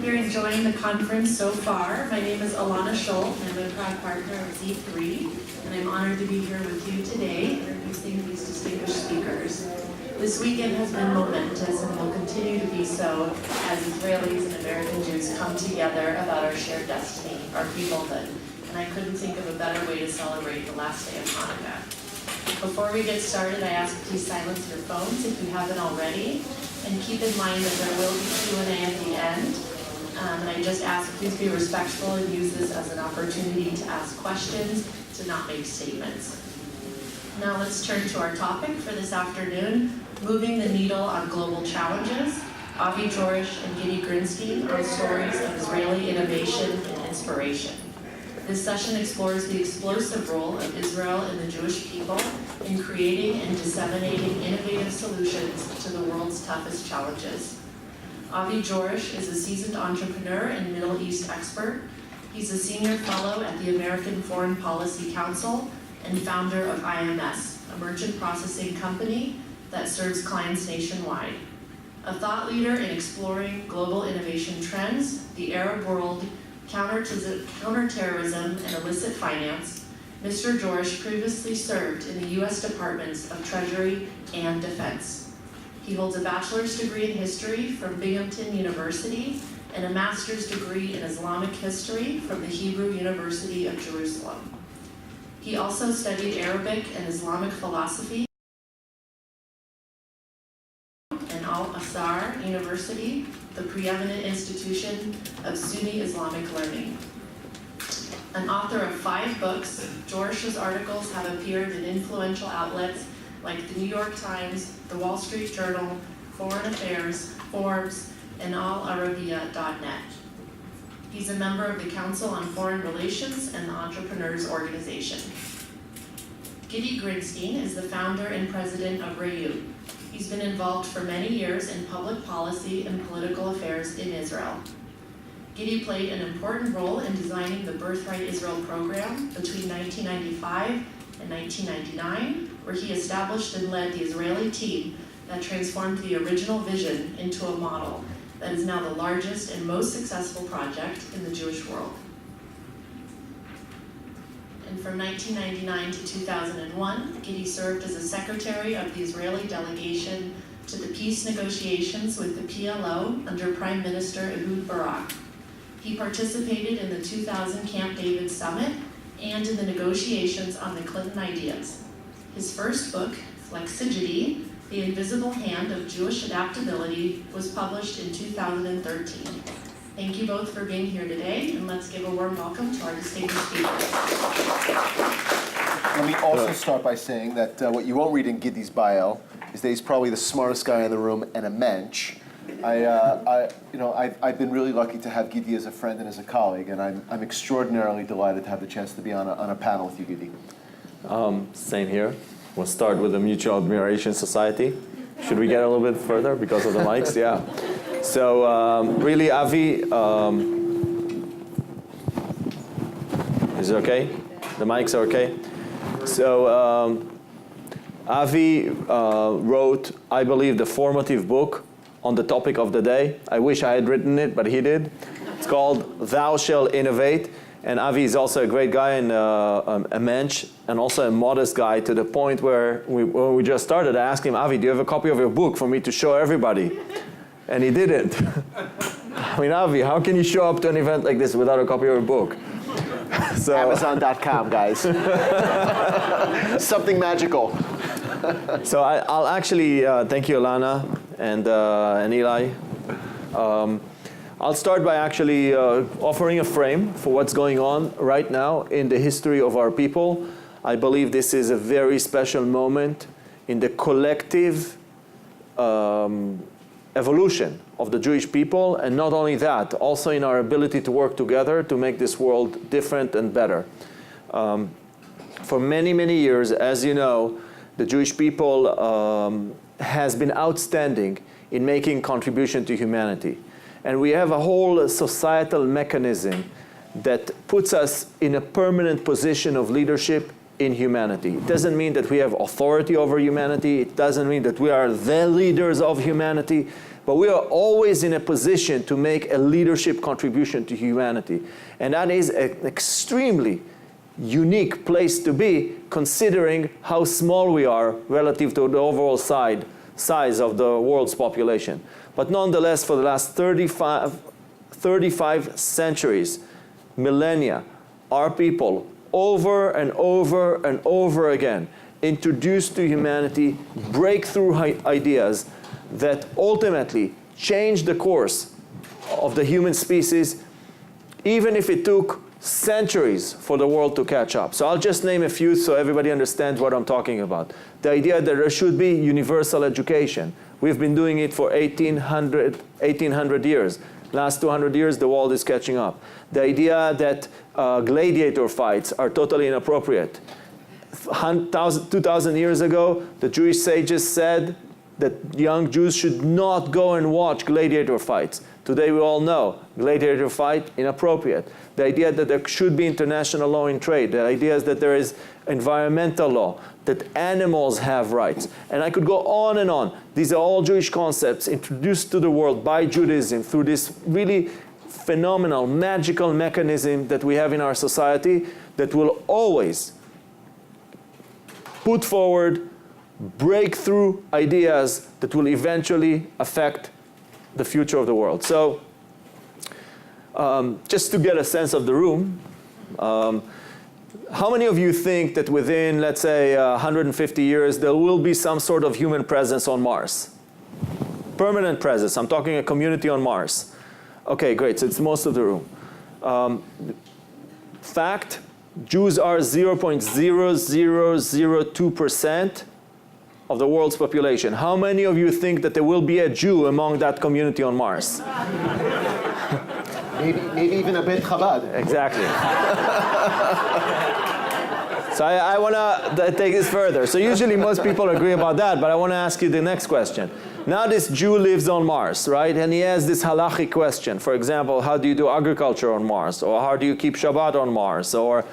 you're enjoying the conference so far. My name is Alana Scholl, and I'm a proud partner of Z3, and I'm honored to be here with you today, introducing these distinguished speakers. This weekend has been momentous and will continue to be so as Israelis and American Jews come together about our shared destiny, our peoplehood. And I couldn't think of a better way to celebrate the last day of Hanukkah. Before we get started, I ask please silence your phones if you haven't already, and keep in mind that there will be Q&A at the end. And I just ask please be respectful and use this as an opportunity to ask questions, to not make statements. Now let's turn to our topic for this afternoon, moving the needle on global challenges. Avi Jorisch and Gidi Grinstein on stories of Israeli innovation and inspiration. This session explores the explosive role of Israel and the Jewish people in creating and disseminating innovative solutions to the world's toughest challenges. Avi Jorisch is a seasoned entrepreneur and Middle East expert. He's a senior fellow at the American Foreign Policy Council and founder of IMS, a merchant processing company that serves clients nationwide. A thought leader in exploring global innovation trends, the Arab world, counterterrorism, and illicit finance, Mr. Jorisch previously served in the U.S. Departments of Treasury and Defense. He holds a bachelor's degree in history from Binghamton University and a master's degree in Islamic history from the Hebrew University of Jerusalem. He also studied Arabic and Islamic philosophy at Al-Azhar University, the preeminent institution of Sunni Islamic learning. An author of 5 books, Jorisch's articles have appeared in influential outlets like the New York Times, the Wall Street Journal, Foreign Affairs, Forbes, and AlArabiya.net. He's a member of the Council on Foreign Relations and the Entrepreneurs Organization. Gidi Grinstein is the founder and president of Youve. He's been involved for many years in public policy and political affairs in Israel. Gidi played an important role in designing the Birthright Israel program between 1995 and 1999, where he established and led the Israeli team that transformed the original vision into a model that is now the largest and most successful project in the Jewish world. And from 1999 to 2001, Gidi served as a secretary of the Israeli delegation to the peace negotiations with the PLO under Prime Minister Ehud Barak. He participated in the 2000 Camp David Summit and in the negotiations on the Clinton ideas. His first book, Flexigity, The Invisible Hand of Jewish Adaptability, was published in 2013. Thank you both for being here today, and let's give a warm welcome to our distinguished speakers. Let me also start by saying that what you won't read in Gidi's bio is that he's probably the smartest guy in the room and a mensch. I've been really lucky to have Gidi as a friend and as a colleague, and I'm extraordinarily delighted to have the chance to be on a panel with you, Gidi. Same here. We'll start with the Mutual Admiration Society. Should we get a little bit further because of the mics? Yeah. So really, Avi, is it okay? The mics are okay? So Avi wrote, I believe, the formative book on the topic of the day. I wish I had written it, but he did. It's called Thou Shall Innovate. And Avi is also a great guy and a mensch, and also a modest guy, to the point where when we just started, I asked him, Avi, do you have a copy of your book for me to show everybody? And he didn't. I mean, Avi, how can you show up to an event like this without a copy of your book? So, Amazon.com, guys. Something magical. So I'll actually, thank you, Alana and Eli. I'll start by actually offering a frame for what's going on right now in the history of our people. I believe this is a very special moment in the collective evolution of the Jewish people, and not only that, also in our ability to work together to make this world different and better. For many, many years, as you know, the Jewish people has been outstanding in making contribution to humanity. And we have a whole societal mechanism that puts us in a permanent position of leadership in humanity. It doesn't mean that we have authority over humanity. It doesn't mean that we are the leaders of humanity. But we are always in a position to make a leadership contribution to humanity. And that is an extremely unique place to be, considering how small we are relative to the overall size of the world's population. But nonetheless, for the last 35 centuries, millennia, our people, over and over and over again, introduced to humanity breakthrough ideas that ultimately changed the course of the human species, even if it took centuries for the world to catch up. So I'll just name a few so everybody understands what I'm talking about. The idea that there should be universal education. We've been doing it for 1800 years. Last 200 years, the world is catching up. The idea that gladiator fights are totally inappropriate. 2,000 years ago, the Jewish sages said that young Jews should not go and watch gladiator fights. Today we all know, gladiator fight, inappropriate. The idea that there should be international law in trade, the idea is that there is environmental law, that animals have rights. And I could go on and on. These are all Jewish concepts introduced to the world by Judaism through this really phenomenal, magical mechanism that we have in our society that will always put forward breakthrough ideas that will eventually affect the future of the world. So just to get a sense of the room, how many of you think that within, let's say, 150 years, there will be some sort of human presence on Mars? Permanent presence. I'm talking a community on Mars. Okay, great. So it's most of the room. Fact, Jews are 0.0002% of the world's population. How many of you think that there will be a Jew among that community on Mars? Maybe even a bit Chabad. Exactly. So I want to take this further. So usually most people agree about that, but I want to ask you the next question. Now this Jew lives on Mars, right? And he has this halachic question. For example, how do you do agriculture on Mars? Or how do you keep Shabbat on Mars? Or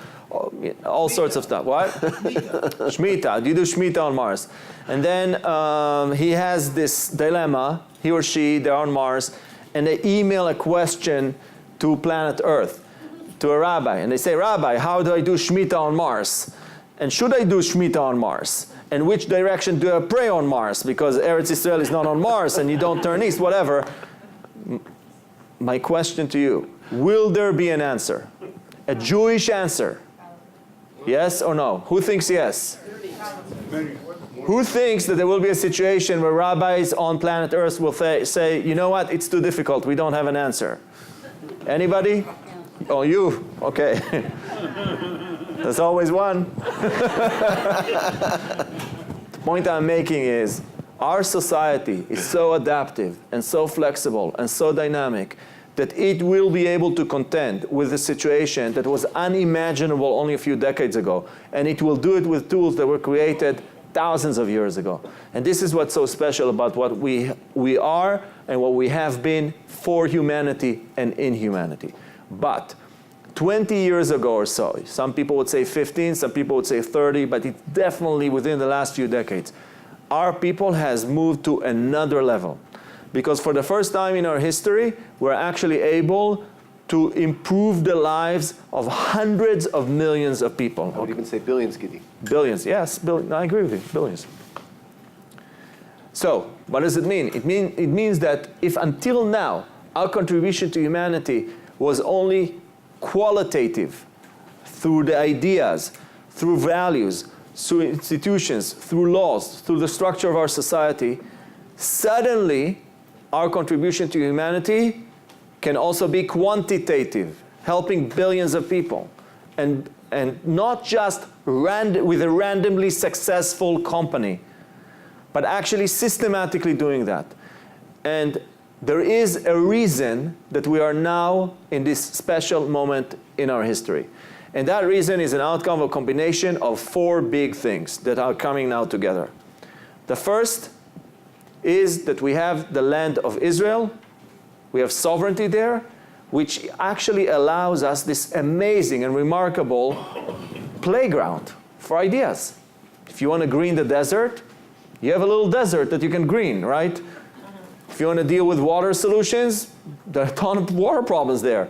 all sorts of stuff. What? Shemitah. Do you do Shemitah on Mars? And then he has this dilemma, he or she, they're on Mars, and they email a question to planet Earth, to a rabbi. And they say, Rabbi, how do I do Shemitah on Mars? And should I do Shemitah on Mars? And which direction do I pray on Mars? Because Eretz Israel is not on Mars and you don't turn east, whatever. My question to you, will there be an answer? A Jewish answer? Yes or no? Who thinks yes? Who thinks that there will be a situation where rabbis on planet Earth will say, you know what, it's too difficult, we don't have an answer? Anybody? Oh, you? Okay. There's always one. The point I'm making is, our society is so adaptive and so flexible and so dynamic that it will be able to contend with a situation that was unimaginable only a few decades ago. And it will do it with tools that were created thousands of years ago. And this is what's so special about what we are and what we have been for humanity and in humanity. But 20 years ago or so, some people would say 15, some people would say 30, but it's definitely within the last few decades, our people has moved to another level. Because for the first time in our history, we're actually able to improve the lives of hundreds of millions of people. I would even say billions, Gidi. Billions, yes, I agree with you, billions. So, what does it mean? It means that if until now, our contribution to humanity was only qualitative, through the ideas, through values, through institutions, through laws, through the structure of our society, suddenly our contribution to humanity can also be quantitative, helping billions of people. And not just with a randomly successful company, but actually systematically doing that. And there is a reason that we are now in this special moment in our history. And that reason is an outcome of a combination of 4 big things that are coming now together. The first is that we have the land of Israel. We have sovereignty there, which actually allows us this amazing and remarkable playground for ideas. If you want to green the desert, you have a little desert that you can green, right? If you want to deal with water solutions, there are a ton of water problems there.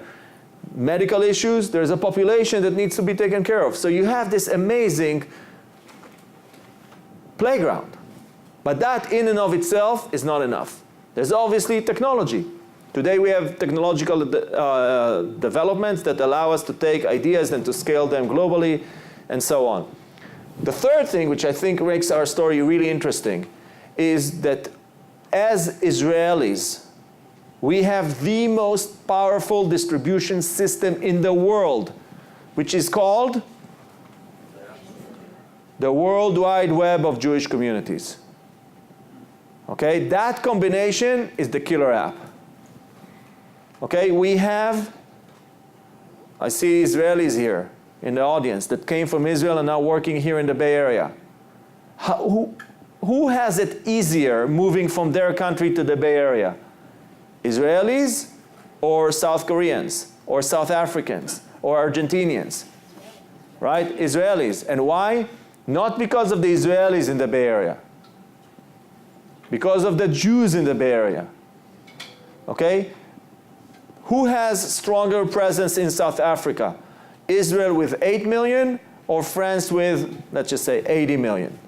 Medical issues, there's a population that needs to be taken care of. So you have this amazing playground. But that in and of itself is not enough. There's obviously technology. Today we have technological developments that allow us to take ideas and to scale them globally and so on. The third thing, which I think makes our story really interesting, is that as Israelis, we have the most powerful distribution system in the world, which is called the World Wide Web of Jewish communities. Okay, that combination is the killer app. Okay, we have, I see Israelis here in the audience that came from Israel and now working here in the Bay Area. Who has it easier moving from their country to the Bay Area? Israelis or South Koreans or South Africans or Argentinians? Right? Israelis. And why? Not because of the Israelis in the Bay Area. Because of the Jews in the Bay Area. Okay? Who has stronger presence in South Africa? Israel with 8 million or France with, let's just say, 80 million?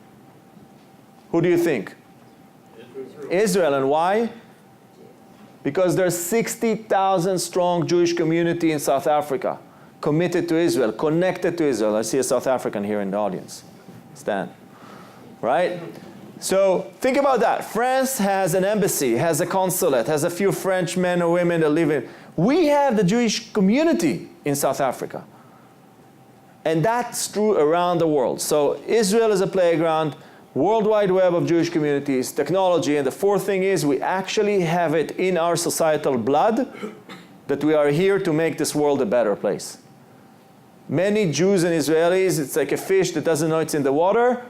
Who do you think? Israel. And why? Because there's 60,000 strong Jewish community in South Africa, committed to Israel, connected to Israel. I see a South African here in the audience. Stan. Right? So think about that. France has an embassy, has a consulate, has a few French men or women that live in. We have the Jewish community in South Africa. And that's true around the world. So Israel is a playground, World Wide Web of Jewish communities, technology, and the fourth thing is we actually have it in our societal blood that we are here to make this world a better place. Many Jews and Israelis, it's like a fish that doesn't know it's in the water.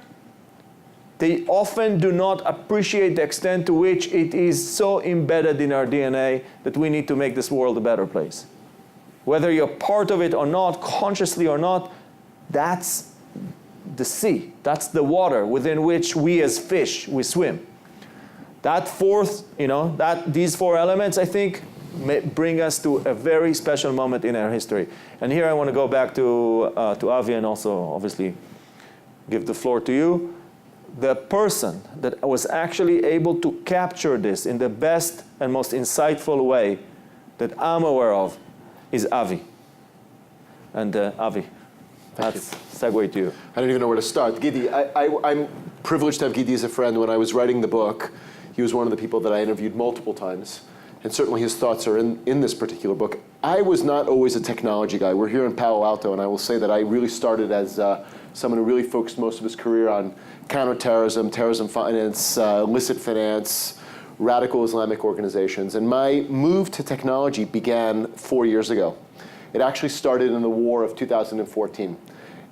They often do not appreciate the extent to which it is so embedded in our DNA that we need to make this world a better place. Whether you're part of it or not, consciously or not, that's the sea. That's the water within which we as fish, we swim. That fourth, these four elements, I think, may bring us to a very special moment in our history. And here I want to go back to Avi and also obviously give the floor to you. The person that was actually able to capture this in the best and most insightful way that I'm aware of is Avi. And Avi, that's segue to you. I don't even know where to start. Gidi, I'm privileged to have Gidi as a friend. When I was writing the book, he was one of the people that I interviewed multiple times. And certainly his thoughts are in this particular book. I was not always a technology guy. We're here in Palo Alto, and I will say that I really started as someone who really focused most of his career on counterterrorism, terrorism finance, illicit finance, radical Islamic organizations. And my move to technology began 4 years ago. It actually started in the war of 2014.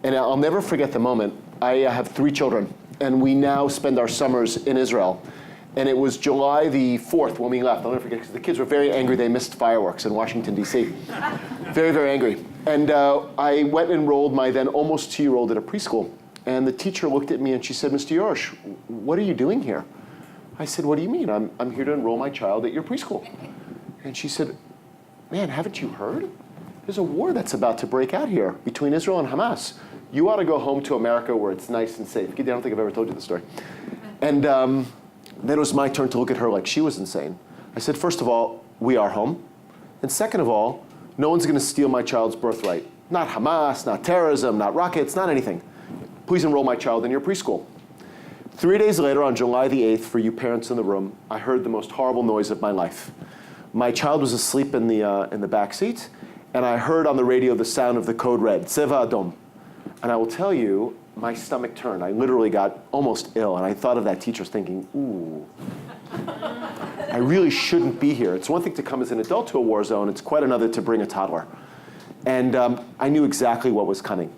And I'll never forget the moment. I have 3 children, and we now spend our summers in Israel. And it was July the 4th when we left. I'll never forget, because the kids were very angry. They missed fireworks in Washington, D.C. Very, very angry. And I went and enrolled my then almost 2-year-old at a preschool. And the teacher looked at me and she said, Mr. Jorisch, what are you doing here? I said, what do you mean? I'm here to enroll my child at your preschool. And she said, man, haven't you heard? There's a war that's about to break out here between Israel and Hamas. You ought to go home to America where it's nice and safe. Gidi, I don't think I've ever told you this story. And then it was my turn to look at her like she was insane. I said, first of all, we are home. And second of all, no one's going to steal my child's birthright. Not Hamas, not terrorism, not rockets, not anything. Please enroll my child in your preschool. 3 days later, on July the 8th, for you parents in the room, I heard the most horrible noise of my life. My child was asleep in the back seat, and I heard on the radio the sound of the code red, Tseva Adom. And I will tell you, my stomach turned. I literally got almost ill, and I thought of that teacher thinking, ooh, I really shouldn't be here. It's one thing to come as an adult to a war zone. It's quite another to bring a toddler. And I knew exactly what was coming.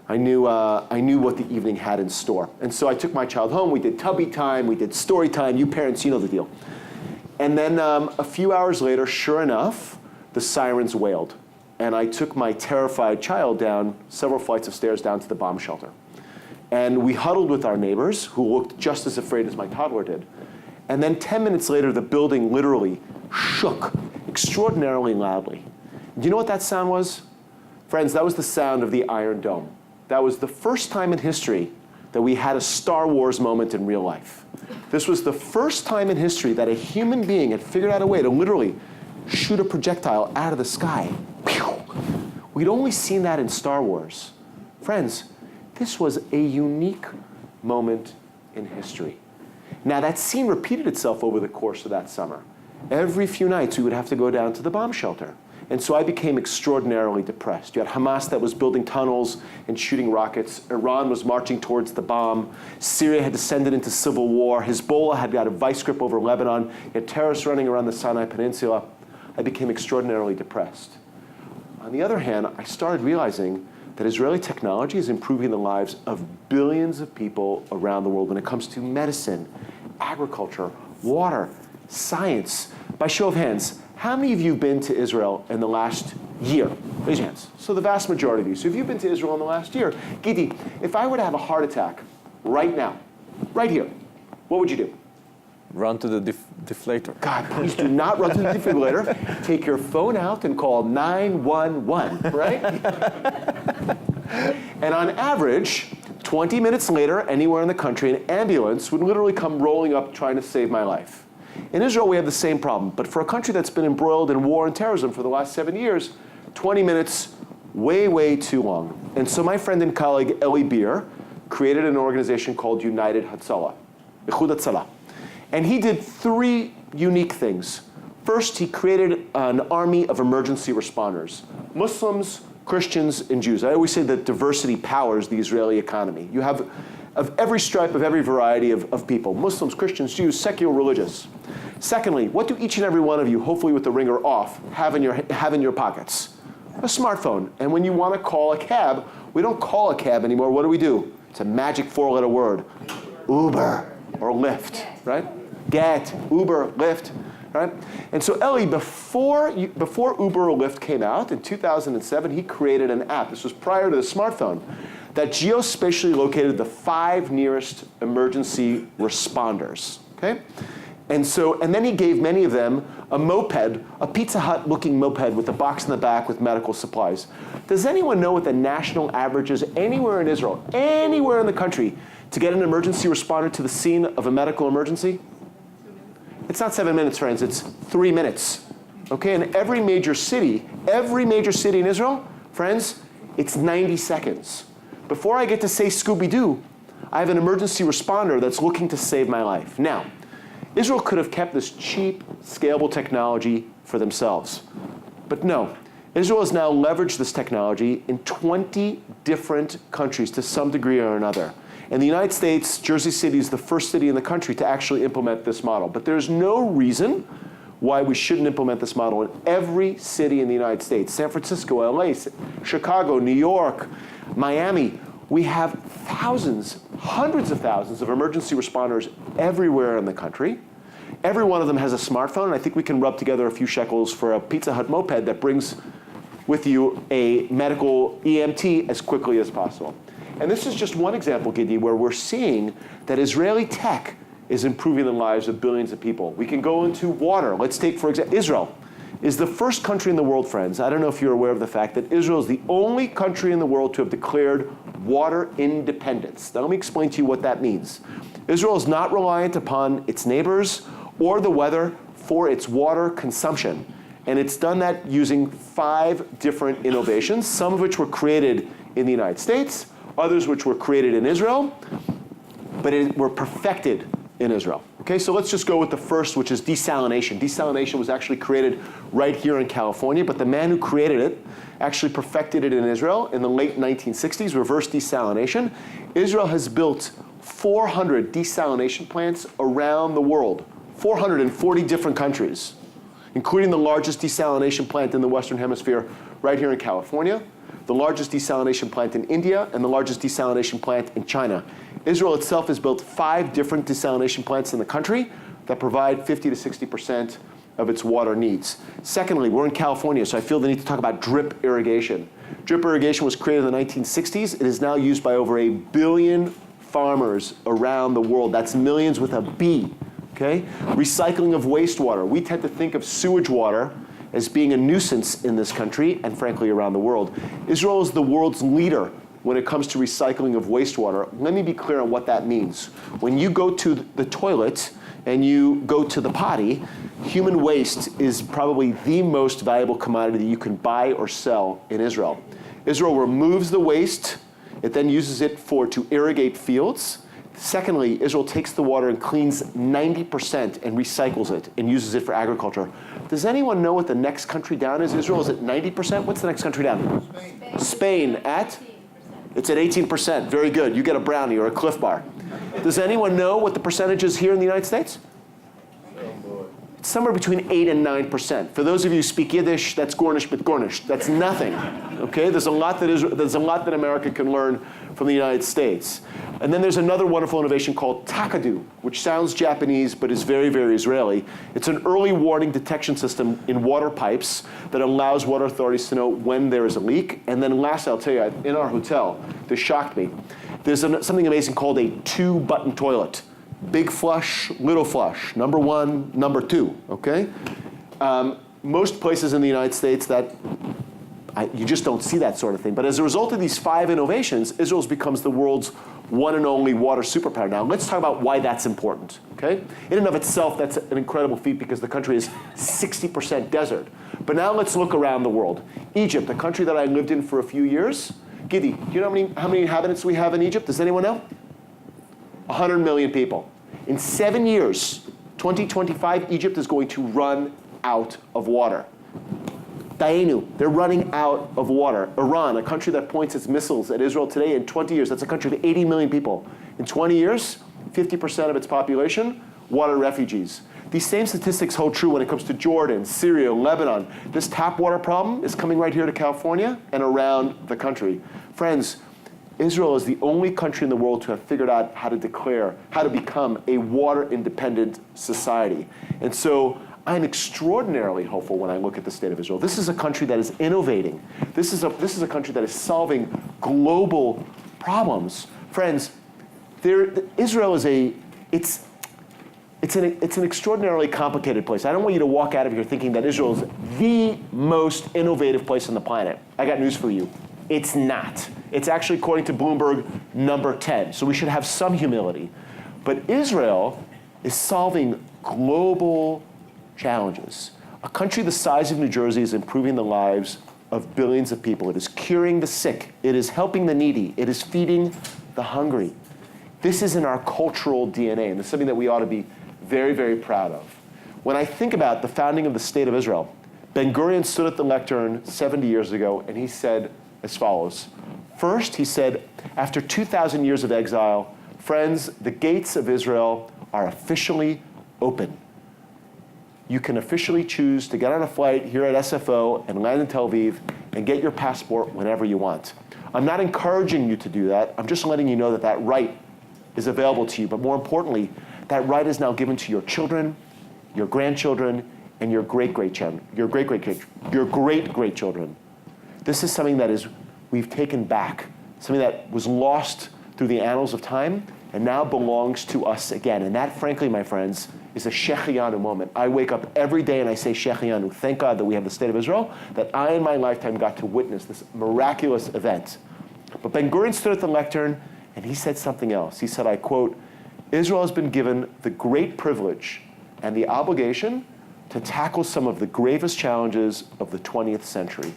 I knew what the evening had in store. And so I took my child home. We did tubby time. We did story time. You parents, you know the deal. And then a few hours later, sure enough, the sirens wailed. And I took my terrified child down several flights of stairs down to the bomb shelter. And we huddled with our neighbors, who looked just as afraid as my toddler did. And then 10 minutes later, the building literally shook extraordinarily loudly. Do you know what that sound was? Friends, that was the sound of the Iron Dome. That was the first time in history that we had a Star Wars moment in real life. This was the first time in history that a human being had figured out a way to literally shoot a projectile out of the sky. We'd only seen that in Star Wars. Friends, this was a unique moment in history. Now, that scene repeated itself over the course of that summer. Every few nights, we would have to go down to the bomb shelter. And so I became extraordinarily depressed. You had Hamas that was building tunnels and shooting rockets. Iran was marching towards the bomb. Syria had descended into civil war. Hezbollah had got a vice grip over Lebanon. You had terrorists running around the Sinai Peninsula. I became extraordinarily depressed. On the other hand, I started realizing that Israeli technology is improving the lives of billions of people around the world when it comes to medicine, agriculture, water, science. By show of hands, how many of you have been to Israel in the last year? Raise your hands. So the vast majority of you. So if you've been to Israel in the last year, Gidi, if I were to have a heart attack right now, right here, what would you do? Run to the deflator. God, please do not run to the defibrillator. Take your phone out and call 911, right? And on average, 20 minutes later, anywhere in the country, an ambulance would literally come rolling up trying to save my life. In Israel, we have the same problem. But for a country that's been embroiled in war and terrorism for the last 7 years, 20 minutes, way, way too long. And so my friend and colleague, Eli Beer, created an organization called United Hatzalah, Ichud Hatzalah. And he did 3 unique things. First, he created an army of emergency responders, Muslims, Christians, and Jews. I always say that diversity powers the Israeli economy. You have of every stripe, of every variety of people, Muslims, Christians, Jews, secular, religious. Secondly, what do each and every one of you, hopefully with the ringer off, have in your pockets? A smartphone. And when you want to call a cab, we don't call a cab anymore. What do? It's a magic 4-letter word. Uber or Lyft, right? Get, Uber, Lyft, right? And so Eli, before Uber or Lyft came out in 2007, he created an app. This was prior to the smartphone, that geospatially located the 5 nearest emergency responders, okay? And then he gave many of them a moped, a Pizza Hut looking moped with a box in the back with medical supplies. Does anyone know what the national average is anywhere in Israel, anywhere in the country, to get an emergency responder to the scene of a medical emergency? It's not 7 minutes, friends, it's 3 minutes. Okay, in every major city in Israel, friends, it's 90 seconds. Before I get to say Scooby-Doo, I have an emergency responder that's looking to save my life. Now, Israel could have kept this cheap, scalable technology for themselves. But no, Israel has now leveraged this technology in 20 different countries to some degree or another. In the United States, Jersey City is the first city in the country to actually implement this model. But there's no reason why we shouldn't implement this model in every city in the United States. San Francisco, LA, Chicago, New York, Miami. We have thousands, hundreds of thousands of emergency responders everywhere in the country. Every one of them has a smartphone, and I think we can rub together a few shekels for a Pizza Hut moped that brings with you a medical EMT as quickly as possible. And this is just one example, Gidi, where we're seeing that Israeli tech is improving the lives of billions of people. We can go into water. Let's take, for example, Israel is the first country in the world, friends. I don't know if you're aware of the fact that Israel is the only country in the world to have declared water independence. Now let me explain to you what that means. Israel is not reliant upon its neighbors or the weather for its water consumption. And it's done that using 5 different innovations, some of which were created in the United States, others which were created in Israel, but were perfected in Israel. Okay, so let's just go with the first, which is desalination. Desalination was actually created right here in California, but the man who created it actually perfected it in Israel in the late 1960s, reverse desalination. Israel has built 400 desalination plants around the world, 440 different countries, including the largest desalination plant in the Western Hemisphere right here in California, the largest desalination plant in India, and the largest desalination plant in China. Israel itself has built 5 different desalination plants in the country that provide 50 to 60% of its water needs. Secondly, we're in California, so I feel the need to talk about drip irrigation. Drip irrigation was created in the 1960s. It is now used by over 1 billion farmers around the world. That's millions with a B, okay? Recycling of wastewater. We tend to think of sewage water as being a nuisance in this country and frankly around the world. Israel is the world's leader when it comes to recycling of wastewater. Let me be clear on what that means. When you go to the toilet and you go to the potty, human waste is probably the most valuable commodity that you can buy or sell in Israel. Israel removes the waste. It then uses it to irrigate fields. Secondly, Israel takes the water and cleans 90% and recycles it and uses it for agriculture. Does anyone know what the next country down is? Israel is at 90%? What's the next country down? Spain at? It's at 18%. Very good. You get a brownie or a Cliff Bar. Does anyone know what the percentage is here in the United States? It's somewhere between 8 and 9%. For those of you who speak Yiddish, that's Gornish mit Gornish. That's nothing. Okay? There's a lot that America can learn from the United States. And then there's another wonderful innovation called Takadu, which sounds Japanese but is very, very Israeli. It's an early warning detection system in water pipes that allows water authorities to know when there is a leak. And then last, I'll tell you, in our hotel, this shocked me. There's something amazing called a 2-button toilet. Big flush, little flush, number 1, number 2, okay? Most places in the United States you just don't see that sort of thing. But as a result of these 5 innovations, Israel becomes the world's one and only water superpower. Now, let's talk about why that's important, okay? In and of itself, that's an incredible feat because the country is 60% desert. But now let's look around the world. Egypt, a country that I lived in for a few years. Gidi, do you know how many inhabitants we have in Egypt? Does anyone know? 100 million people. In 7 years, 2025, Egypt is going to run out of water. Dainu, they're running out of water. Iran, a country that points its missiles at Israel today, in 20 years, that's a country of 80 million people. In 20 years, 50% of its population, water refugees. These same statistics hold true when it comes to Jordan, Syria, Lebanon. This tap water problem is coming right here to California and around the country. Friends, Israel is the only country in the world to have figured out how to become a water-independent society. And so I'm extraordinarily hopeful when I look at the state of Israel. This is a country that is innovating. This is a country that is solving global problems. Friends, Israel is it's an extraordinarily complicated place. I don't want you to walk out of here thinking that Israel is the most innovative place on the planet. I got news for you. It's not. It's actually, according to Bloomberg, number 10. So we should have some humility. But Israel is solving global challenges. A country the size of New Jersey is improving the lives of billions of people. It is curing the sick. It is helping the needy. It is feeding the hungry. This is in our cultural DNA, and it's something that we ought to be very, very proud of. When I think about the founding of the State of Israel, Ben Gurion stood at the lectern 70 years ago, and he said as follows. First, he said, after 2,000 years of exile, friends, the gates of Israel are officially open. You can officially choose to get on a flight here at SFO and land in Tel Aviv and get your passport whenever you want. I'm not encouraging you to do that. I'm just letting you know that that right is available to you. But more importantly, that right is now given to your children, your grandchildren, and your great-great-children, your great-great-great-children. This is something that we've taken back, something that was lost through the annals of time and now belongs to us again. And that, frankly, my friends, is a Shechianu moment. I wake up every day and I say Shechianu. Thank God that we have the State of Israel, that I in my lifetime got to witness this miraculous event. But Ben Gurion stood at the lectern and he said something else. He said, I quote, Israel has been given the great privilege and the obligation to tackle some of the gravest challenges of the 20th century.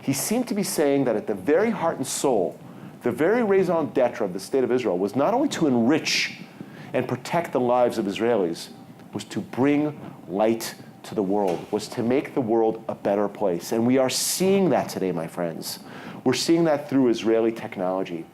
He seemed to be saying that at the very heart and soul, the very raison d'etre of the State of Israel was not only to enrich and protect the lives of Israelis, was to bring light to the world, was to make the world a better place. And we are seeing that today, my friends. We're seeing that through Israeli technology.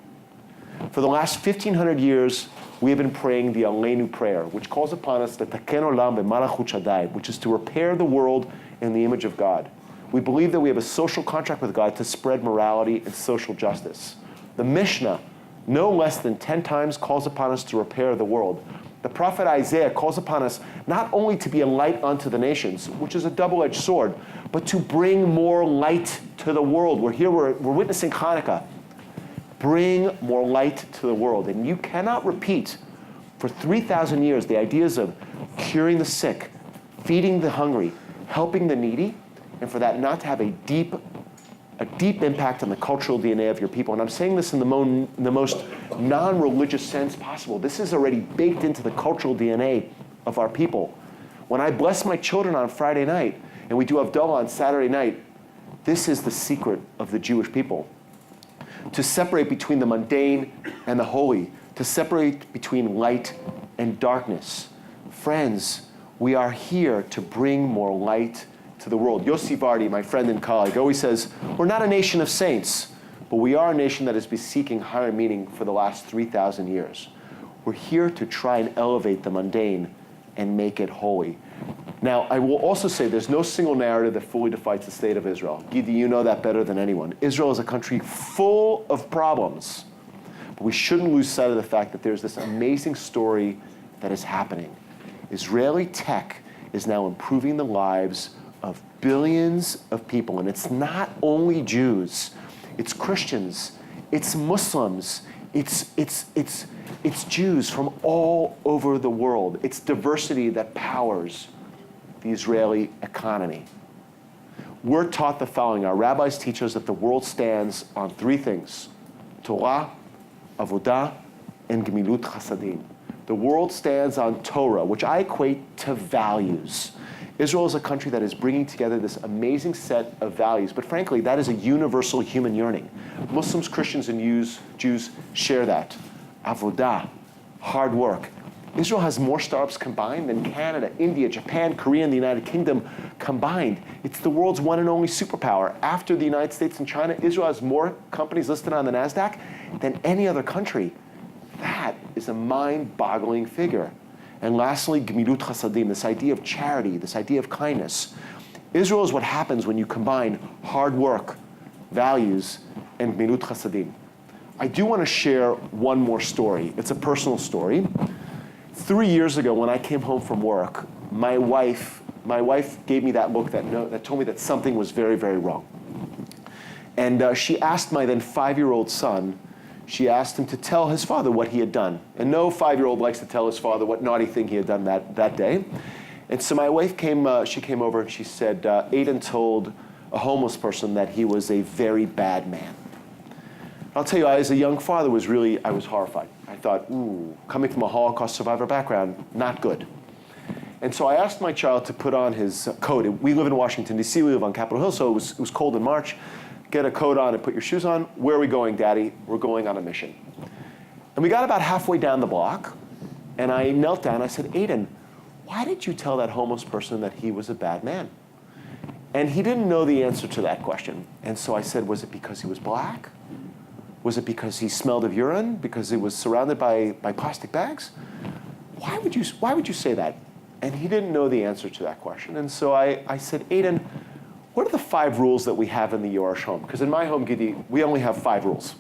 For the last 1,500 years, we have been praying the Aleinu prayer, which calls upon us the Tikkun Olam b'malachut Shaddai, which is to repair the world in the image of God. We believe that we have a social contract with God to spread morality and social justice. The Mishnah, no less than 10 times, calls upon us to repair the world. The prophet Isaiah calls upon us not only to be a light unto the nations, which is a double-edged sword, but to bring more light to the world. We're witnessing Hanukkah. Bring more light to the world. And you cannot repeat for 3,000 years the ideas of curing the sick, feeding the hungry, helping the needy, and for that not to have a deep impact on the cultural DNA of your people. And I'm saying this in the most non-religious sense possible. This is already baked into the cultural DNA of our people. When I bless my children on Friday night, and we do Havdalah on Saturday night, this is the secret of the Jewish people. To separate between the mundane and the holy, to separate between light and darkness. Friends, we are here to bring more light to the world. Yossi Vardi, my friend and colleague, always says, we're not a nation of saints, but we are a nation that has been seeking higher meaning for the last 3,000 years. We're here to try and elevate the mundane and make it holy. Now, I will also say there's no single narrative that fully defines the state of Israel. Gidi, you know that better than anyone. Israel is a country full of problems, but we shouldn't lose sight of the fact that there's this amazing story that is happening. Israeli tech is now improving the lives of billions of people, and it's not only Jews, it's Christians, it's Muslims, it's Jews from all over the world. It's diversity that powers the Israeli economy. We're taught the following. Our rabbis teach us that the world stands on three things: Torah, Avodah, and Gemilut Chasadim. The world stands on Torah, which I equate to values. Israel is a country that is bringing together this amazing set of values, but frankly, that is a universal human yearning. Muslims, Christians, and Jews share that. Avodah, hard work. Israel has more startups combined than Canada, India, Japan, Korea, and the United Kingdom combined. It's the world's one and only superpower. After the United States and China, Israel has more companies listed on the NASDAQ than any other country. That is a mind-boggling figure. And lastly, Gemilut Chasadim, this idea of charity, this idea of kindness. Israel is what happens when you combine hard work, values, and Gemilut Chasadim. I do want to share one more story. It's a personal story. 3 years ago, when I came home from work, my wife gave me that look that told me that something was very, very wrong. And she asked my then 5-year-old son, she asked him to tell his father what he had done. And no 5-year-old likes to tell his father what naughty thing he had done that day. And so my wife came over and she said, Aiden told a homeless person that he was a very bad man. I'll tell you, as a young father, I was horrified. I thought, ooh, coming from a Holocaust survivor background, not good. And so I asked my child to put on his coat. We live in Washington, D.C. We live on Capitol Hill, so it was cold in March. Get a coat on and put your shoes on. Where are we going, Daddy? We're going on a mission. And we got about halfway down the block, and I knelt down. I said, Aiden, why did you tell that homeless person that he was a bad man? And he didn't know the answer to that question. And so I said, was it because he was black? Was it because he smelled of urine? Because he was surrounded by plastic bags? Why would you say that? And he didn't know the answer to that question. And so I said, Aiden, what are the 5 rules that we have in the Jorisch home? Because in my home, Gidi, we only have 5 rules.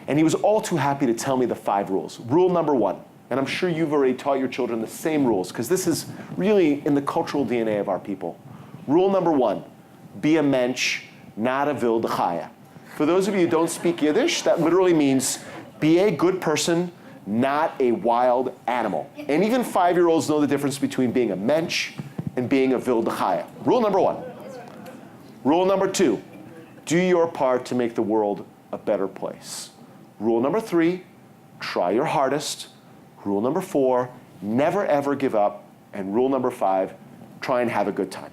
And he was all too happy to tell me the 5 rules. Rule number 1, and I'm sure you've already taught your children the same rules, because this is really in the cultural DNA of our people. Rule number 1, be a mensch, not a wilde chaya. For those of you who don't speak Yiddish, that literally means be a good person, not a wild animal. And even 5-year-olds know the difference between being a mensch and being a wilde chaya. Rule number 1. Rule number 2, do your part to make the world a better place. Rule number 3, try your hardest. Rule number 4, never ever give up. And rule number 5, try and have a good time.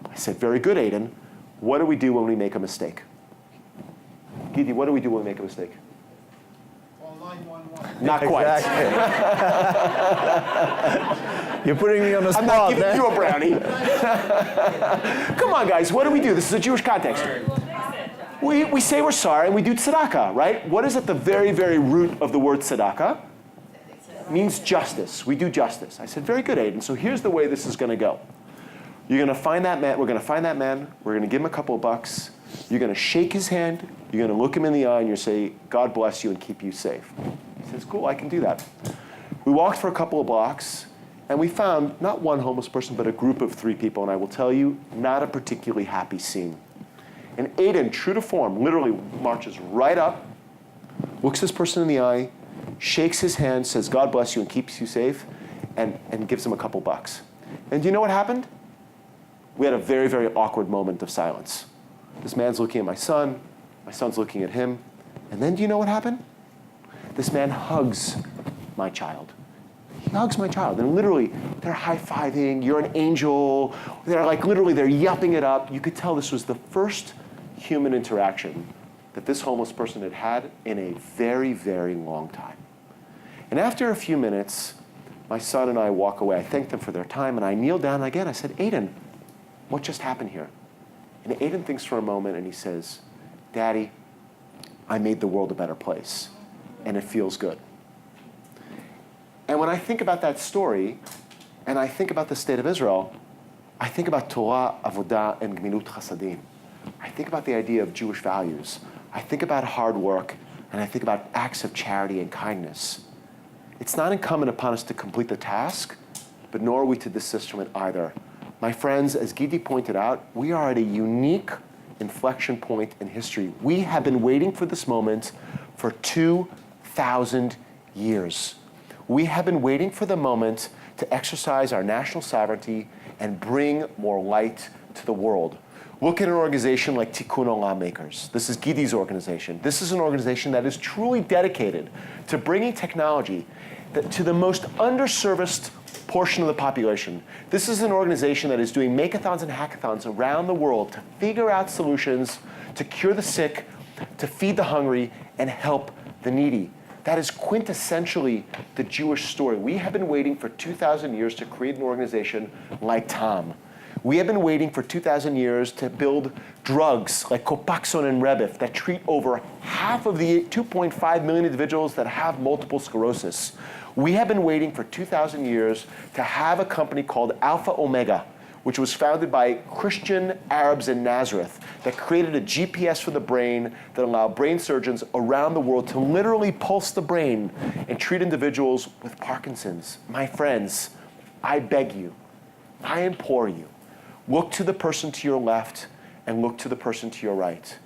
I said, very good, Aiden. What do we do when we make a mistake? Gidi, what do we do when we make a mistake? Call 911. Not quite. Exactly. You're putting me on the spot. I'm not giving you a brownie. Come on, guys. What do we do? This is a Jewish context. We say we're sorry, and we do tzedakah, right? What is at the very, very root of the word tzedakah? It means justice. We do justice. I said, very good, Aiden. So here's the way this is going to go. You're going to find that man. We're going to find that man. We're going to give him a couple of bucks. You're going to shake his hand. You're going to look him in the eye, and you say, God bless you and keep you safe. He says, cool, I can do that. We walked for a couple of blocks, and we found not one homeless person, but a group of 3 people. And I will tell you, not a particularly happy scene. And Aiden, true to form, literally marches right up, looks this person in the eye, shakes his hand, says, God bless you and keeps you safe, and gives him a couple bucks. And do you know what happened? We had a very, very awkward moment of silence. This man's looking at my son's looking at him, and then do you know what happened? This man hugs my child. He hugs my child, and literally, they're high-fiving, you're an angel, they're like, literally, they're yupping it up. You could tell this was the first human interaction that this homeless person had had in a very, very long time. And after a few minutes, my son and I walk away. I thank them for their time, and I kneel down again. I said, Aiden, what just happened here? And Aiden thinks for a moment, and he says, Daddy, I made the world a better place, and it feels good. And when I think about that story, and I think about the state of Israel, I think about Torah, Avodah, and Gmilut Chasadim. I think about the idea of Jewish values. I think about hard work, and I think about acts of charity and kindness. It's not incumbent upon us to complete the task, but nor are we to desist from it either. My friends, as Gidi pointed out, we are at a unique inflection point in history. We have been waiting for this moment for 2,000 years. We have been waiting for the moment to exercise our national sovereignty and bring more light to the world. Look at an organization like Tikkun Olam makers. This is Gidi's organization. This is an organization that is truly dedicated to bringing technology to the most underserviced portion of the population. This is an organization that is doing make-a-thons and hackathons around the world to figure out solutions, to cure the sick, to feed the hungry, and help the needy. That is quintessentially the Jewish story. We have been waiting for 2,000 years to create an organization like TAM. We have been waiting for 2,000 years to build drugs like Copaxone and Rebif that treat over half of the 2.5 million individuals that have multiple sclerosis. We have been waiting for 2,000 years to have a company called Alpha Omega, which was founded by Christian Arabs in Nazareth, that created a GPS for the brain that allowed brain surgeons around the world to literally pulse the brain and treat individuals with Parkinson's. My friends, I beg you, I implore you, look to the person to your left and look to the person to your right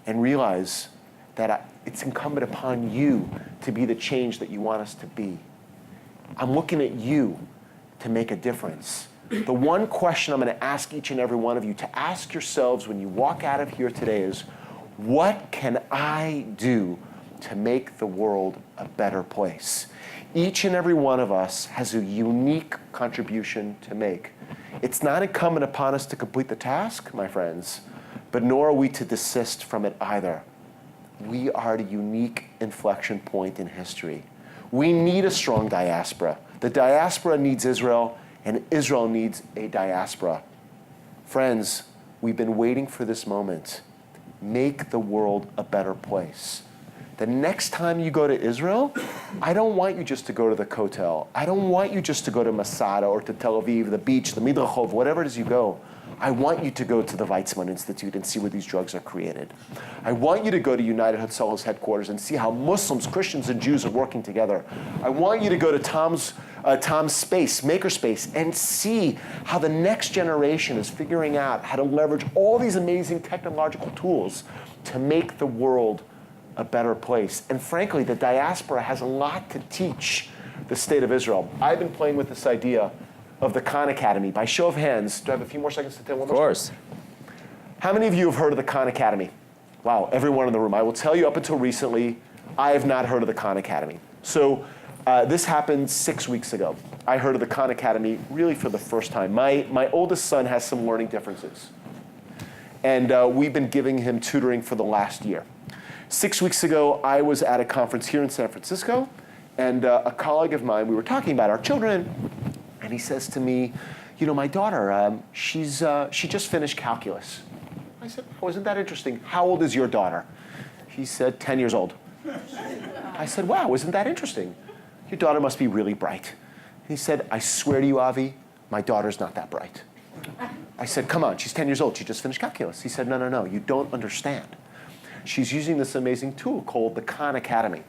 and realize that it's incumbent upon you to be the change that you want us to be. I'm looking at you to make a difference. The one question I'm going to ask each and every one of you to ask yourselves when you walk out of here today is, what can I do to make the world a better place? Each and every one of us has a unique contribution to make. It's not incumbent upon us to complete the task, my friends, but nor are we to desist from it either. We are at a unique inflection point in history. We need a strong diaspora. The diaspora needs Israel, and Israel needs a diaspora. Friends, we've been waiting for this moment. Make the world a better place. The next time you go to Israel, I don't want you just to go to the Kotel. I don't want you just to go to Masada or to Tel Aviv, the beach, the Midrachov, whatever it is you go. I want you to go to the Weizmann Institute and see where these drugs are created. I want you to go to United Hatzalah's headquarters and see how Muslims, Christians, and Jews are working together. I want you to go to Tom's space, makerspace, and see how the next generation is figuring out how to leverage all these amazing technological tools to make the world a better place. And frankly, the diaspora has a lot to teach the state of Israel. I've been playing with this idea of the Kahn Academy. By show of hands, do I have a few more seconds to tell one more? Of course. How many of you have heard of the Kahn Academy? Wow, everyone in the room. I will tell you, up until recently, I have not heard of the Kahn Academy. So this happened 6 weeks ago. I heard of the Kahn Academy really for the first time. My oldest son has some learning differences. And we've been giving him tutoring for the last year. 6 weeks ago, I was at a conference here in San Francisco, and a colleague of mine, we were talking about our children, and he says to me, you know, my daughter, she just finished calculus. I said, oh, isn't that interesting? How old is your daughter? He said, 10 years old. I said, wow, isn't that interesting? Your daughter must be really bright. He said, I swear to you, Avi, my daughter's not that bright. I said, come on, she's 10 years old. She just finished calculus. He said, no, you don't understand. She's using this amazing tool called the Kahn Academy.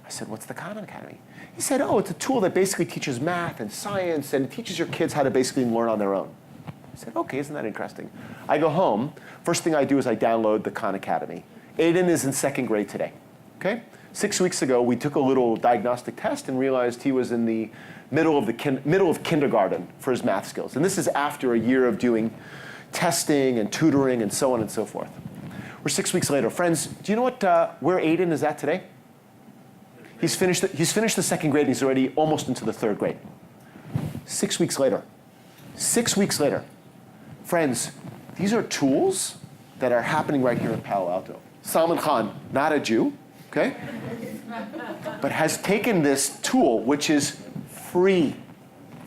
I said, what's the Kahn Academy? He said, oh, it's a tool that basically teaches math and science and teaches your kids how to basically learn on their own. I said, okay, isn't that interesting? I go home. First thing I do is I download the Kahn Academy. Aiden is in 2nd grade today. Okay? 6 weeks ago, we took a little diagnostic test and realized he was in the middle of kindergarten for his math skills. And this is after a year of doing testing and tutoring and so on and so forth. We're 6 weeks later. Friends, do you know where Aiden is at today? He's finished the 2nd grade and he's already almost into the 3rd grade. 6 weeks later. 6 weeks later. Friends, these are tools that are happening right here in Palo Alto. Salman Khan, not a Jew, okay? But has taken this tool, which is free.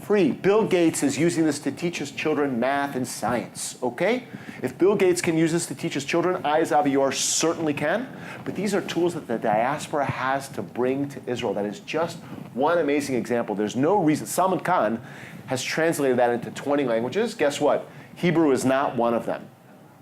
Free. Bill Gates is using this to teach his children math and science, okay? If Bill Gates can use this to teach his children, I, as Avi Jorisch, certainly can. But these are tools that the diaspora has to bring to Israel. That is just one amazing example. There's no reason. Salman Khan has translated that into 20 languages. Guess what? Hebrew is not one of them.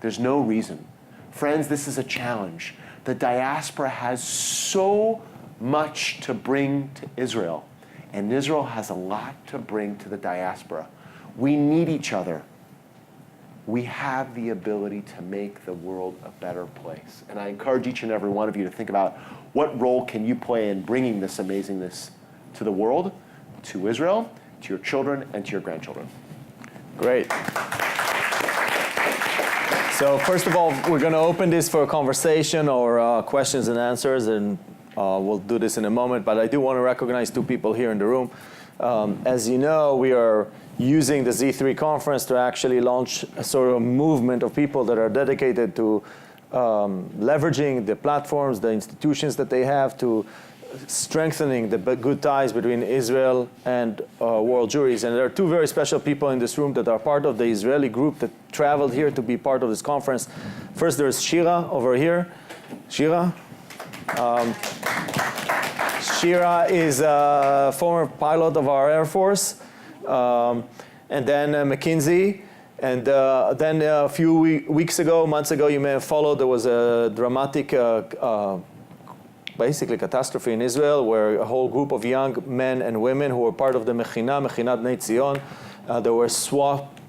There's no reason. Friends, this is a challenge. The diaspora has so much to bring to Israel. And Israel has a lot to bring to the diaspora. We need each other. We have the ability to make the world a better place. And I encourage each and every one of you to think about what role can you play in bringing this amazingness to the world, to Israel, to your children, and to your grandchildren. Great. So first of all, we're going to open this for a conversation or questions and answers, and we'll do this in a moment. But I do want to recognize 2 people here in the room. As you know, we are using the Z3 conference to actually launch a sort of movement of people that are dedicated to leveraging the platforms, the institutions that they have, to strengthening the good ties between Israel and world Jewries. And there are 2 very special people in this room that are part of the Israeli group that traveled here to be part of this conference. First, there's Shira over here. Shira. Shira is a former pilot of our Air Force. And then McKinsey. And then a few months ago, you may have followed, there was a dramatic basically catastrophe in Israel where a whole group of young men and women who were part of the Mechinat Bnei Zion, they were swept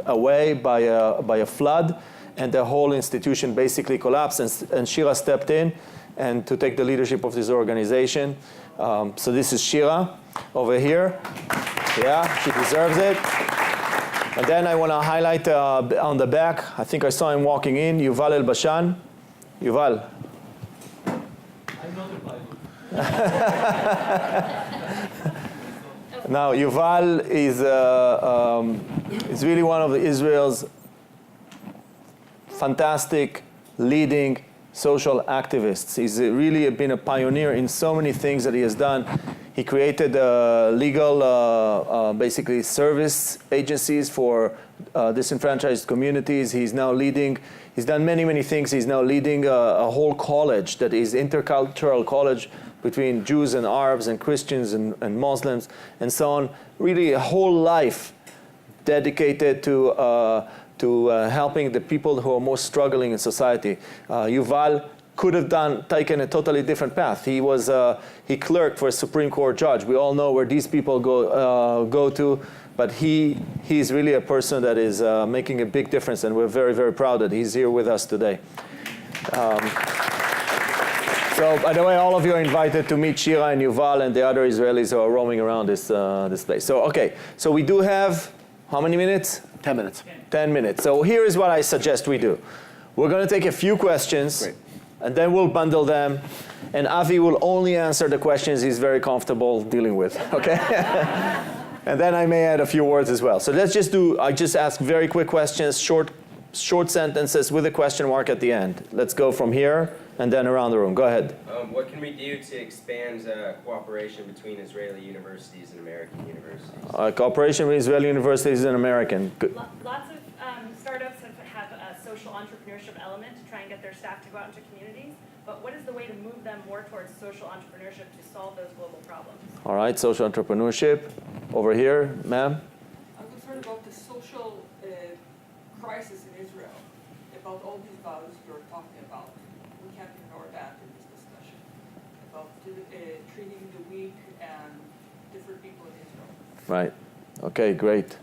away by a flood, and the whole institution basically collapsed, and Shira stepped in and to take the leadership of this organization. So this is Shira over here. Yeah, she deserves it. And then I want to highlight on the back, I think I saw him walking in, Yuval El-Bashan. Yuval. Now, Yuval is really one of Israel's fantastic leading social activists. He's really been a pioneer in so many things that he has done. He created legal, basically, service agencies for disenfranchised communities. He's now leading, he's done many, many things. He's now leading a whole college that is intercultural college between Jews and Arabs and Christians and Muslims and so on. Really a whole life dedicated to helping the people who are most struggling in society. Yuval could have taken a totally different path. He clerked for a Supreme Court judge. We all know where these people go to, but he's really a person that is making a big difference, and we're very, very proud that he's here with us today. So, by the way, all of you are invited to meet Shira and Yuval and the other Israelis who are roaming around this place. So, okay, so we do have, how many minutes? 10 minutes. 10 minutes. So here is what I suggest we do. We're going to take a few questions. Great. And then we'll bundle them. And Avi will only answer the questions he's very comfortable dealing with, okay? And then I may add a few words as well. So let's just I just ask very quick questions, short sentences with a question mark at the end. Let's go from here and then around the room. Go ahead. What can we do to expand cooperation between Israeli universities and American universities? Cooperation with Israeli universities and American. Lots of startups have a social entrepreneurship element to try and get their staff to go out into communities. But what is the way to move them more towards social entrepreneurship to solve those global problems? All right, social entrepreneurship. Over here, ma'am. I'm concerned about the social crisis in Israel, about all these values you're talking about. We can't ignore that in this discussion. about treating the weak and different people in Israel. Right. Okay, great.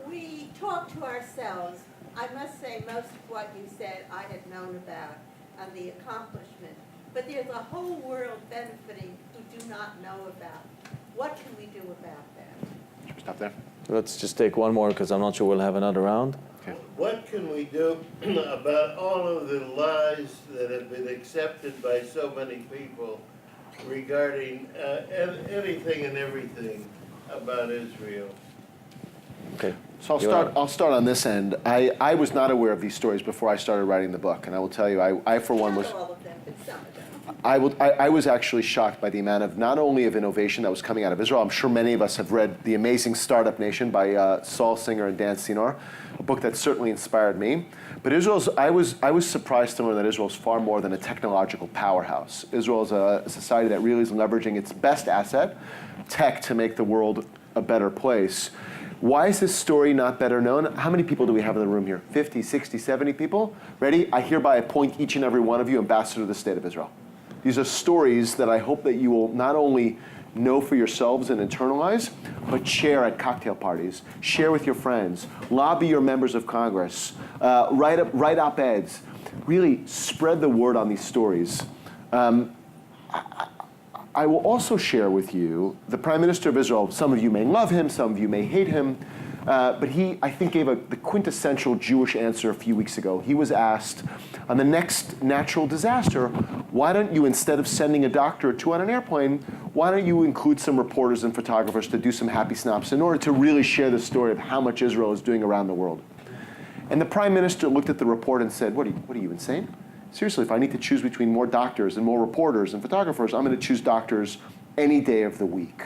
We talk to ourselves. I must say most of what you said I had known about and the accomplishment. But there's a whole world benefiting who do not know about. What can we do about that? Should we stop there? Let's just take one more because I'm not sure we'll have another round. What can we do about all of the lies that have been accepted by so many people regarding anything and everything about Israel? Okay. So I'll start on this end. I was not aware of these stories before I started writing the book, and I will tell you, I for one was. Not all of them, but some of them. I was actually shocked by the amount of not only of innovation that was coming out of Israel. I'm sure many of us have read The Amazing Startup Nation by Saul Singer and Dan Senor, a book that certainly inspired me. But I was surprised to learn that Israel is far more than a technological powerhouse. Israel is a society that really is leveraging its best asset, tech, to make the world a better place. Why is this story not better known? How many people do we have in the room here? 50, 60, 70 people? Ready? I hereby appoint each and every one of you ambassador to the State of Israel. These are stories that I hope that you will not only know for yourselves and internalize, but share at cocktail parties, share with your friends, lobby your members of Congress, write op-eds, really spread the word on these stories. I will also share with you the Prime Minister of Israel. Some of you may love him, some of you may hate him, but he, I think, gave the quintessential Jewish answer a few weeks ago. He was asked, on the next natural disaster, why don't you, instead of sending a doctor or two on an airplane, why don't you include some reporters and photographers to do some happy snaps in order to really share the story of how much Israel is doing around the world? And the Prime Minister looked at the report and said, what are you insane? Seriously, if I need to choose between more doctors and more reporters and photographers, I'm going to choose doctors any day of the week.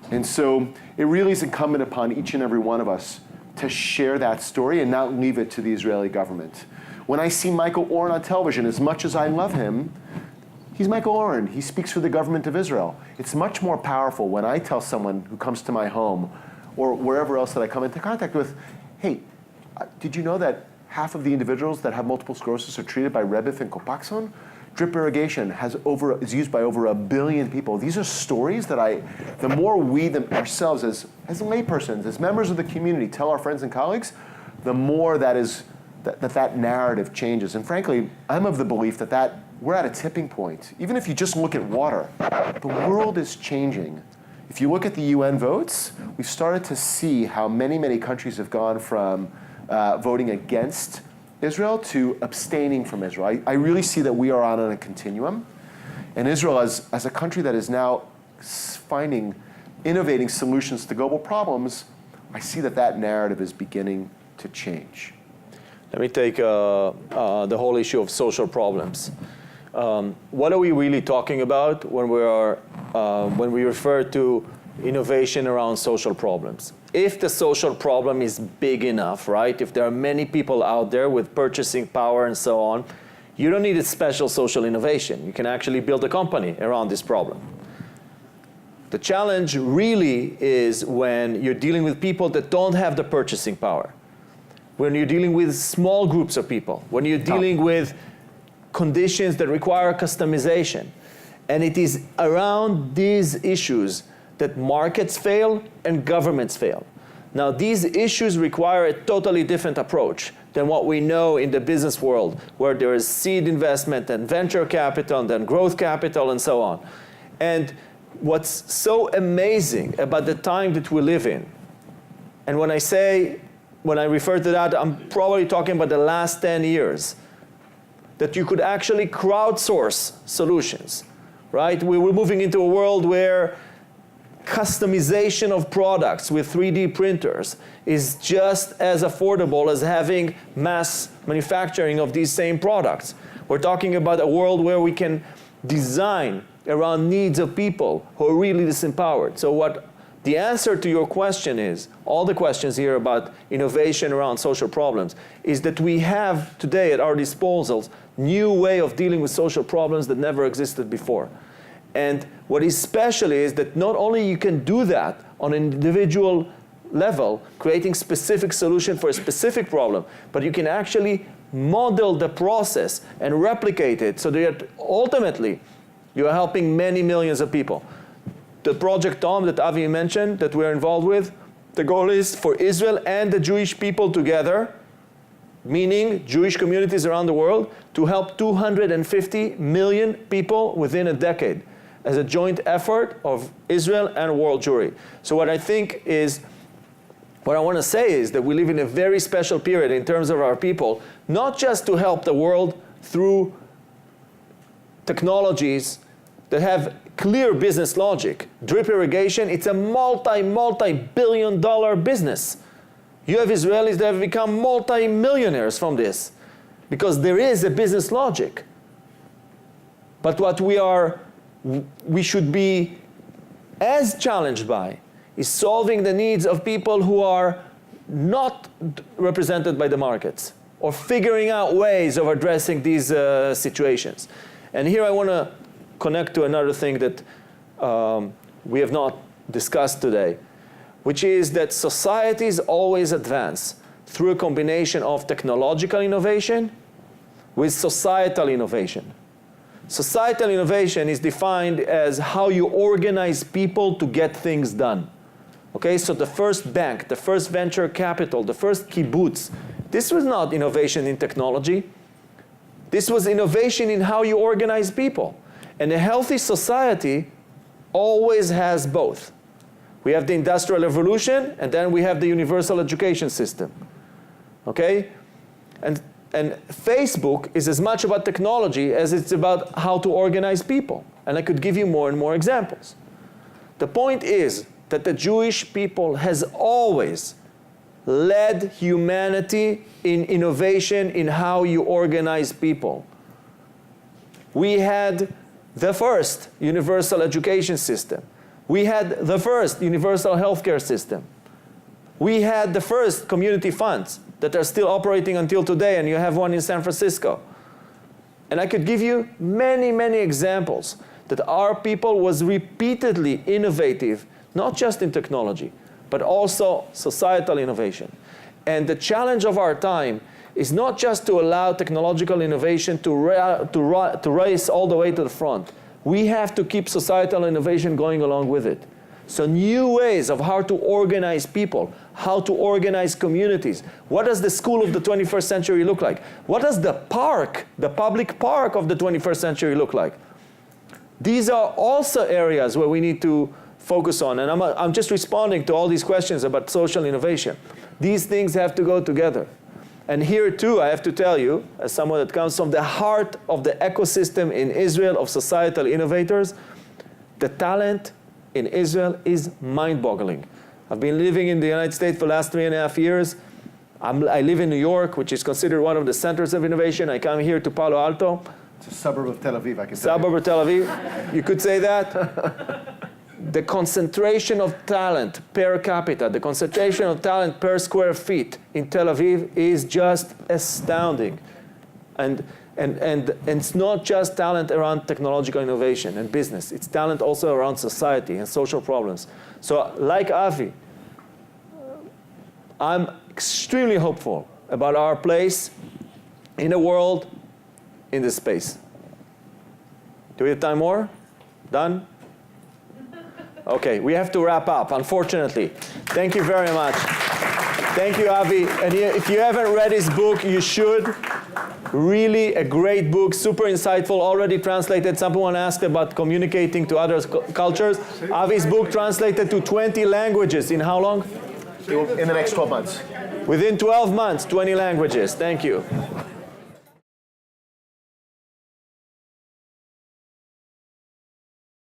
And so it really is incumbent upon each and every one of us to share that story and not leave it to the Israeli government. When I see Michael Oren on television, as much as I love him, he's Michael Oren. He speaks for the government of Israel. It's much more powerful when I tell someone who comes to my home or wherever else that I come into contact with, hey, did you know that half of the individuals that have multiple sclerosis are treated by Rebif and Copaxone? Drip irrigation is used by over 1 billion people. These are stories that the more we ourselves as laypersons, as members of the community, tell our friends and colleagues, the more that narrative changes. And frankly, I'm of the belief that we're at a tipping point. Even if you just look at water, the world is changing. If you look at the UN votes, we've started to see how many, many countries have gone from voting against Israel to abstaining from Israel. I really see that we are on a continuum. And Israel, as a country that is now innovating solutions to global problems, I see that narrative is beginning to change. Let me take the whole issue of social problems. What are we really talking about when we refer to innovation around social problems? If the social problem is big enough, right? If there are many people out there with purchasing power and so on, you don't need a special social innovation. You can actually build a company around this problem. The challenge really is when you're dealing with people that don't have the purchasing power. When you're dealing with small groups of people, when you're dealing with conditions that require customization. And it is around these issues that markets fail and governments fail. Now, these issues require a totally different approach than what we know in the business world, where there is seed investment and venture capital and then growth capital and so on. And what's so amazing about the time that we live in, and when I refer to that, I'm probably talking about the last 10 years, that you could actually crowdsource solutions, right? We were moving into a world where customization of products with 3D printers is just as affordable as having mass manufacturing of these same products. We're talking about a world where we can design around needs of people who are really disempowered. So what the answer to your question is, all the questions here about innovation around social problems, is that we have today at our disposal new way of dealing with social problems that never existed before. And what is special is that not only you can do that on an individual level, creating specific solution for a specific problem, but you can actually model the process and replicate it so that ultimately You are helping many millions of people. The Project Tom that Avi mentioned, that we're involved with, the goal is for Israel and the Jewish people together, meaning Jewish communities around the world, to help 250 million people within a decade as a joint effort of Israel and world Jewry. So what I think is, what I want to say is that we live in a very special period in terms of our people, not just to help the world through technologies that have clear business logic. Drip irrigation, it's a multi-billion dollar business. You have Israelis that have become multi-millionaires from this because there is a business logic. But what we should be as challenged by is solving the needs of people who are not represented by the markets or figuring out ways of addressing these situations. And here I want to connect to another thing that we have not discussed today, which is that societies always advance through a combination of technological innovation with societal innovation. Societal innovation is defined as how you organize people to get things done. Okay, so the first bank, the first venture capital, the first kibbutz, this was not innovation in technology. This was innovation in how you organize people. And a healthy society always has both. We have the Industrial Revolution, and then we have the universal education system. Okay? And Facebook is as much about technology as it's about how to organize people. And I could give you more and more examples. The point is that the Jewish people has always led humanity in innovation in how you organize people. We had the first universal education system. We had the first universal healthcare system. We had the first community funds that are still operating until today, and you have one in San Francisco. And I could give you many, many examples that our people was repeatedly innovative, not just in technology, but also societal innovation. And the challenge of our time is not just to allow technological innovation to race all the way to the front. We have to keep societal innovation going along with it. So new ways of how to organize people, how to organize communities. What does the school of the 21st century look like? What does the park, the public park of the 21st century look like? These are also areas where we need to focus on. And I'm just responding to all these questions about social innovation. These things have to go together. And here too, I have to tell you, as someone that comes from the heart of the ecosystem in Israel of societal innovators, the talent in Israel is mind-boggling. I've been living in the United States for the last 3.5 years. I live in New York, which is considered one of the centers of innovation. I come here to Palo Alto. It's a suburb of Tel Aviv, I can tell you. Suburb of Tel Aviv. You could say that. The concentration of talent per capita, the concentration of talent per square feet in Tel Aviv is just astounding. And it's not just talent around technological innovation and business. It's talent also around society and social problems. So like Avi, I'm extremely hopeful about our place in the world, in this space. Do we have time more? Done? Okay, we have to wrap up, unfortunately. Thank you very much. Thank you, Avi. And if you haven't read his book, you should. Really a great book, super insightful, already translated. Someone asked about communicating to other cultures. Avi's book translated to 20 languages in how long? In the next 12 months. Within 12 months, 20 languages. Thank you.